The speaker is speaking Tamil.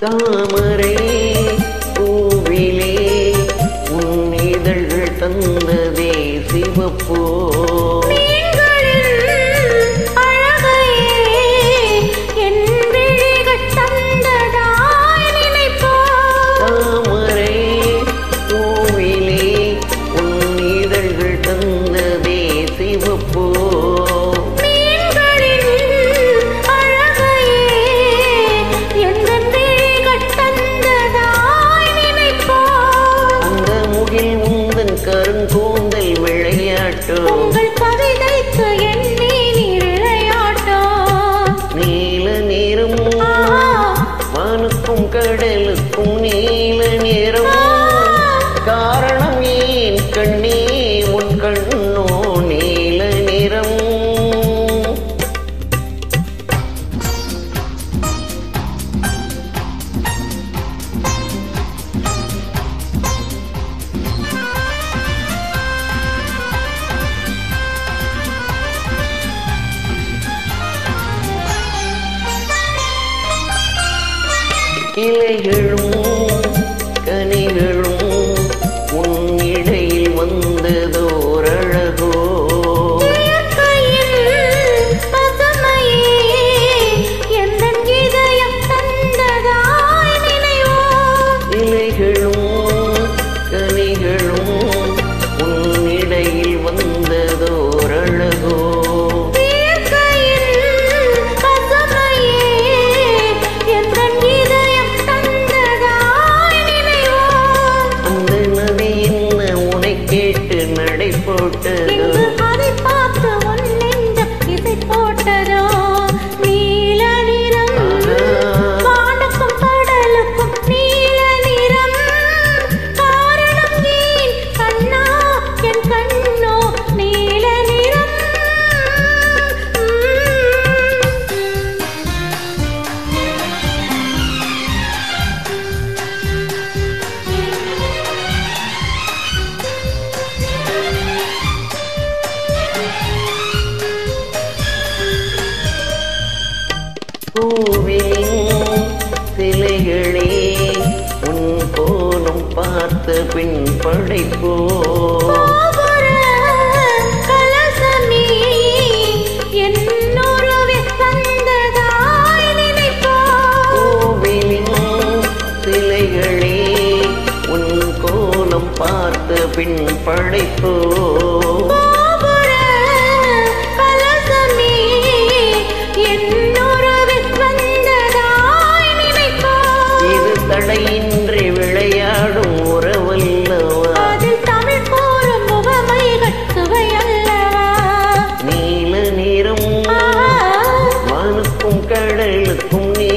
தாமரை பூவிலே உன் இதழ்கள் தந்ததே சிவப்போ கருங்கூந்தல் விளையாட்டோ உங்கள் கவிதைக்கு எண்ணி நீர் விளையாட்டோ நீல நிறம் வானுக்கும் கடலுக்கும் நீல நிறம் காரணம் ஏன் கண்ணே உன் கண்ணோ நீல நிறம் கிளைகளும் கனிகளும் உன் இடையில் வந்ததோரழகோ இலைகளும் கனிகளும் உன் இடையில் வந்ததோரழகோ கேட்டு நடை போட்டதோ அதை பார்த்து உன் நெஞ்சம் இசை போட்டதோ நீல நிறம் வானுக்கும் கடலுக்கும் நீல நிறம் காரணம் ஏன் கண்ணா என் கண்ணோ நீல நிறம் பூவின் சிலைகளே உன் கோலம் பார்த்த பின் படைப்போ பூவின் சிலைகளே உன் கோலம் பார்த்த பின் படைப்போ தடையின்றி விளையாடும் உறவல்லவா அதில் தமிழ் கூறும் முகமைகள் சுவையல்லவா நீல நிறம் வானுக்கும் கடலுக்கும் நீ